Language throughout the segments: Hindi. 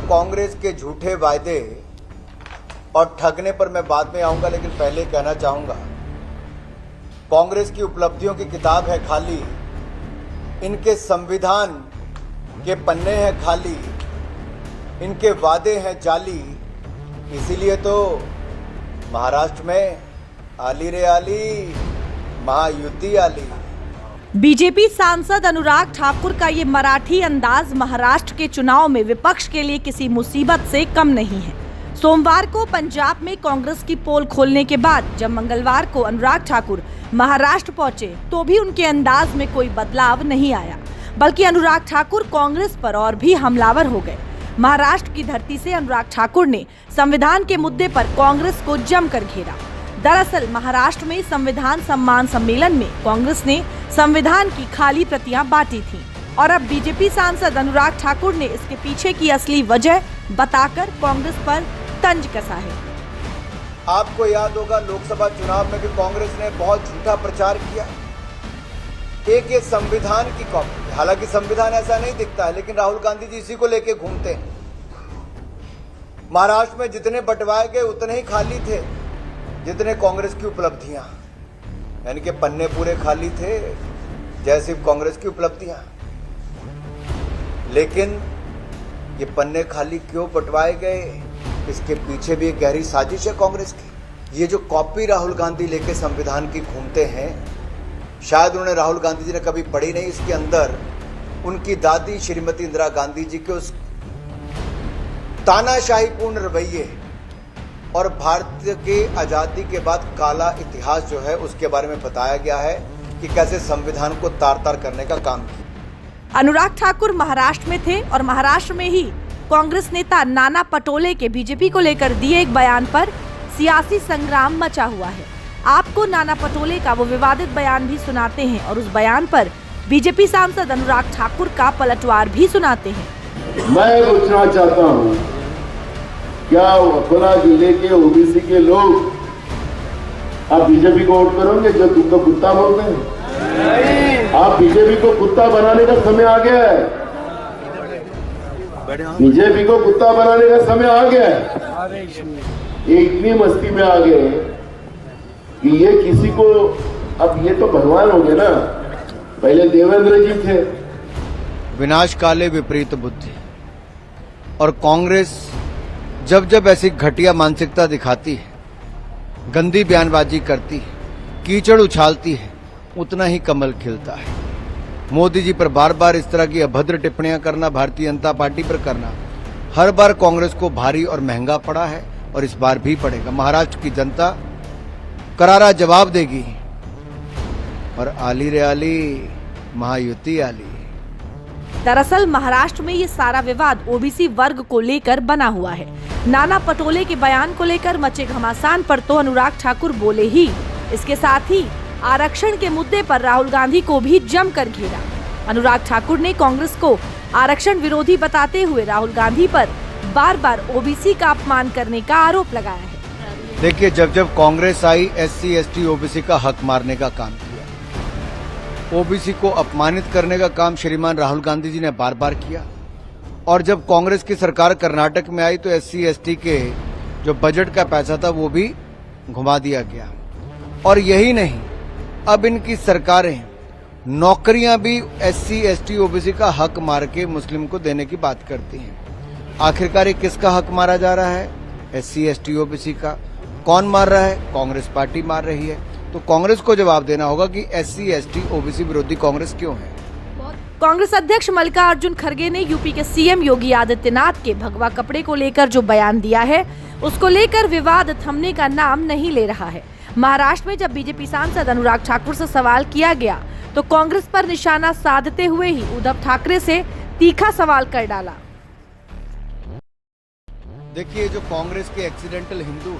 कांग्रेस के झूठे वायदे और ठगने पर मैं बाद में आऊंगा, लेकिन पहले कहना चाहूंगा, कांग्रेस की उपलब्धियों की किताब है खाली, इनके संविधान के पन्ने हैं खाली, इनके वादे हैं जाली। इसीलिए तो महाराष्ट्र में आली रे आली, महायुति आली। बीजेपी सांसद अनुराग ठाकुर का ये मराठी अंदाज महाराष्ट्र के चुनाव में विपक्ष के लिए किसी मुसीबत से कम नहीं है। सोमवार को पंजाब में कांग्रेस की पोल खोलने के बाद जब मंगलवार को अनुराग ठाकुर महाराष्ट्र पहुंचे तो भी उनके अंदाज में कोई बदलाव नहीं आया, बल्कि अनुराग ठाकुर कांग्रेस पर और भी हमलावर हो गए। महाराष्ट्र की धरती से अनुराग ठाकुर ने संविधान के मुद्दे पर कांग्रेस को जमकर घेरा। दरअसल महाराष्ट्र में संविधान सम्मान सम्मेलन में कांग्रेस ने संविधान की खाली प्रतियां बांटी थीं और अब बीजेपी सांसद अनुराग ठाकुर ने इसके पीछे की असली वजह बताकर कांग्रेस पर तंज कसा है। आपको याद होगा लोकसभा चुनाव में भी कांग्रेस ने बहुत झूठा प्रचार किया, एक ये संविधान की कॉपी। हालांकि संविधान ऐसा नहीं दिखता है, लेकिन राहुल गांधी जी इसी को लेके घूमते हैं। महाराष्ट्र में जितने बंटवाए गए उतने ही खाली थे जितने कांग्रेस की उपलब्धियां, यानी कि पन्ने पूरे खाली थे जैसे कांग्रेस की उपलब्धियां। लेकिन ये पन्ने खाली क्यों बंटवाए गए, इसके पीछे भी एक गहरी साजिश है कांग्रेस की। ये जो कॉपी राहुल गांधी लेके संविधान की घूमते हैं, शायद उन्होंने राहुल गांधी जी ने कभी पढ़ी नहीं। इसके अंदर उनकी दादी श्रीमती इंदिरा गांधी जी के उस तानाशाहीपूर्ण रवैये और भारत के आजादी के बाद काला इतिहास जो है उसके बारे में बताया गया है कि कैसे संविधान को तार तार करने का काम किया। अनुराग ठाकुर महाराष्ट्र में थे और महाराष्ट्र में ही कांग्रेस नेता नाना पटोले के बीजेपी को लेकर दिए एक बयान पर सियासी संग्राम मचा हुआ है। आपको नाना पटोले का वो विवादित बयान भी सुनाते हैं और उस बयान पर बीजेपी सांसद अनुराग ठाकुर का पलटवार भी सुनाते हैं। मैं पूछना चाहता हूँ, क्या अकोला जिले के ओबीसी के लोग आप बीजेपी को वोट करोगे जो तुमको कुत्ता बोलते हैं? आप बीजेपी को कुत्ता बनाने का समय आ गया है। बीजेपी को कुत्ता बनाने का समय आ गया है। ये इतनी मस्ती में आ गए कि ये किसी को, अब ये तो भगवान हो गए ना, पहले देवेंद्र जी थे। विनाश काले विपरीत बुद्धि। और कांग्रेस जब जब ऐसी घटिया मानसिकता दिखाती है, गंदी बयानबाजी करती है, कीचड़ उछालती है, उतना ही कमल खिलता है। मोदी जी पर बार बार इस तरह की अभद्र टिप्पणियां करना, भारतीय जनता पार्टी पर करना, हर बार कांग्रेस को भारी और महंगा पड़ा है और इस बार भी पड़ेगा। महाराष्ट्र की जनता करारा जवाब देगी। और आली रे आली, महायुति आली। दरअसल महाराष्ट्र में ये सारा विवाद ओबीसी वर्ग को लेकर बना हुआ है। नाना पटोले के बयान को लेकर मचे घमासान पर तो अनुराग ठाकुर बोले ही, इसके साथ ही आरक्षण के मुद्दे पर राहुल गांधी को भी जमकर घेरा। अनुराग ठाकुर ने कांग्रेस को आरक्षण विरोधी बताते हुए राहुल गांधी पर बार बार ओबीसी का अपमान करने का आरोप लगाया है। देखिए, जब जब कांग्रेस आई, SC ST ओबीसी का हक मारने का काम किया। ओबीसी को अपमानित करने का काम श्रीमान राहुल गांधी जी ने बार बार किया। और जब कांग्रेस की सरकार कर्नाटक में आई तो SC ST के जो बजट का पैसा था वो भी घुमा दिया गया। और यही नहीं, अब इनकी सरकारें नौकरियां भी SC ST ओबीसी का हक मार के मुस्लिम को देने की बात करती हैं। आखिरकार ये किसका हक मारा जा रहा है? SC ST ओबीसी का। कौन मार रहा है? कांग्रेस पार्टी मार रही है। तो कांग्रेस को जवाब देना होगा कि SC ST ओबीसी विरोधी कांग्रेस क्यों है। कांग्रेस अध्यक्ष मल्लिकार्जुन खड़गे ने यूपी के CM योगी आदित्यनाथ के भगवा कपड़े को लेकर जो बयान दिया है, उसको लेकर विवाद थमने का नाम नहीं ले रहा है। महाराष्ट्र में जब बीजेपी सांसद अनुराग ठाकुर से सवाल किया गया तो कांग्रेस पर निशाना साधते हुए ही उद्धव ठाकरे से तीखा सवाल कर डाला। देखिए, जो कांग्रेस के एक्सीडेंटल हिंदू,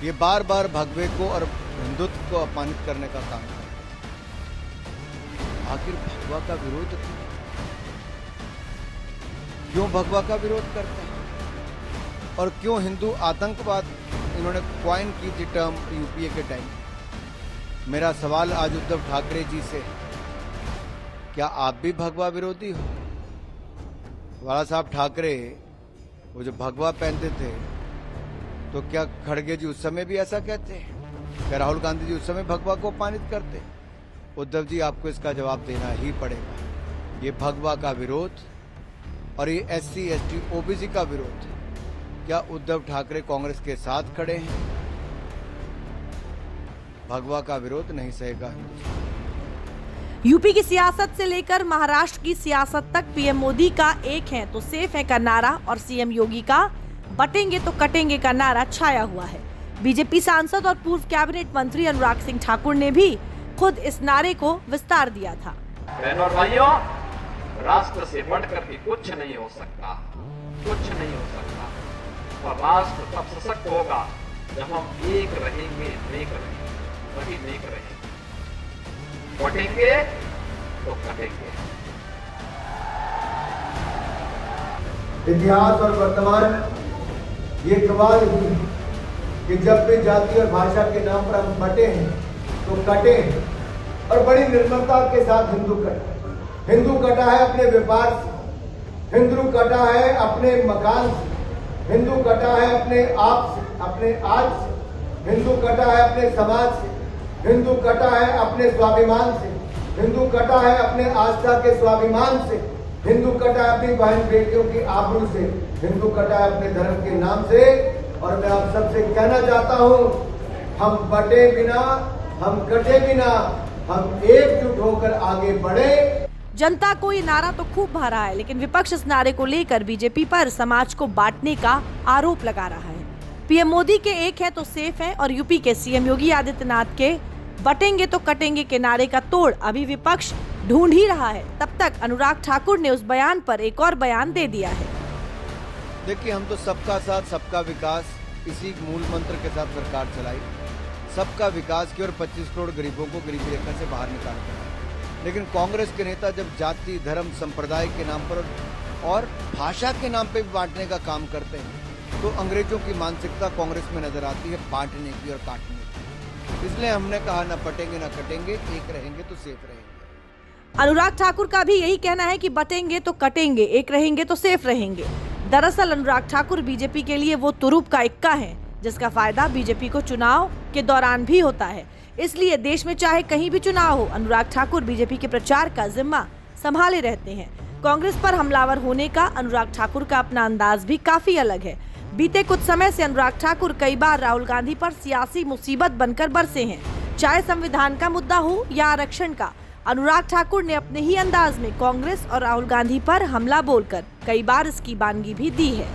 ये बार बार भगवे को और हिंदुत्व को अपमानित करने का काम है। आखिर भगवा का विरोध क्यों भगवा का विरोध करते हैं? और क्यों हिंदू आतंकवाद इन्होंने क्वाइन की थी टर्म यूपीए के टाइम? मेरा सवाल आज उद्धव ठाकरे जी से, क्या आप भी भगवा विरोधी हो? बाला साहब ठाकरे वो जो भगवा पहनते थे, तो क्या खड़गे जी उस समय भी ऐसा कहते? क्या राहुल गांधी जी उस समय भगवा को अपमानित करते? उद्धव जी, आपको इसका जवाब देना ही पड़ेगा। ये भगवा का विरोध और ये SC ST OBC का विरोध, क्या उद्धव ठाकरे कांग्रेस के साथ खड़े हैं? भगवा का विरोध नहीं सहेगा हिंदुस्तान। यूपी की सियासत से लेकर महाराष्ट्र की सियासत तक पीएम मोदी का एक है तो सेफ है का नारा और सीएम योगी का बटेंगे तो कटेंगे का नारा छाया हुआ है। बीजेपी सांसद और पूर्व कैबिनेट मंत्री अनुराग सिंह ठाकुर ने भी खुद इस नारे को विस्तार दिया था। बहनों और भाइयों, राष्ट्र से बढ़कर के कुछ नहीं हो सकता, कुछ नहीं हो सकता। और राष्ट्र तब सशक्त होगा जब हम एक रहेंगे, नेक रहेंगे, वही नेक रहेंगे। बटेंगे तो कटेंगे। इतिहास और वर्तमान ये गवाह नहीं कि जब भी जाति और भाषा के नाम पर हम बटे हैं तो कटे हैं, और बड़ी निर्ममता के साथ हिंदू कटा। हिंदू कटा है अपने व्यापार से, हिंदू कटा है अपने मकान से, हिंदू कटा है अपने आप से, अपने आज से, हिंदू कटा है अपने समाज से, हिंदू कटा है अपने स्वाभिमान से, हिंदू कटा है अपने आस्था के स्वाभिमान से, हिंदू कटा है अपनी बहन बेटियों की आबरू से, हिंदू कटा है अपने धर्म के नाम से। और मैं आप सबसे कहना चाहता हूं, हम बटे बिना, हम कटे बिना, हम एकजुट होकर आगे बढ़े। जनता को ये नारा तो खूब भा रहा है, लेकिन विपक्ष इस नारे को लेकर बीजेपी पर समाज को बांटने का आरोप लगा रहा है। पीएम मोदी के एक है तो सेफ है और यूपी के सीएम योगी आदित्यनाथ के बटेंगे तो कटेंगे के नारे का तोड़ अभी विपक्ष ढूंढ ही रहा है। तब तक अनुराग ठाकुर ने उस बयान पर एक और बयान दे दिया है। देखिए, हम तो सबका साथ सबका विकास, इसी मूल मंत्र के साथ सरकार चलाई। सबका विकास की और 25 करोड़ गरीबों को गरीबी रेखा से बाहर निकालना। लेकिन कांग्रेस के नेता जब जाति, धर्म, संप्रदाय के नाम पर और भाषा के नाम पे भी बांटने का काम करते हैं, तो अंग्रेजों की मानसिकता कांग्रेस में नजर आती है, बांटने की और काटने की। इसलिए हमने कहा, न पटेंगे न कटेंगे, एक रहेंगे तो सेफ रहेंगे। अनुराग ठाकुर का भी यही कहना है कि बटेंगे तो कटेंगे, एक रहेंगे तो सेफ रहेंगे। दरअसल अनुराग ठाकुर बीजेपी के लिए वो तुरुप का इक्का है जिसका फायदा बीजेपी को चुनाव के दौरान भी होता है। इसलिए देश में चाहे कहीं भी चुनाव हो, अनुराग ठाकुर बीजेपी के प्रचार का जिम्मा संभाले रहते हैं। कांग्रेस पर हमलावर होने का अनुराग ठाकुर का अपना अंदाज भी काफी अलग है। बीते कुछ समय से अनुराग ठाकुर कई बार राहुल गांधी पर सियासी मुसीबत बनकर बरसे हैं। चाहे संविधान का मुद्दा हो या आरक्षण का, अनुराग ठाकुर ने अपने ही अंदाज में कांग्रेस और राहुल गांधी पर हमला बोलकर कई बार इसकी बानगी भी दी है।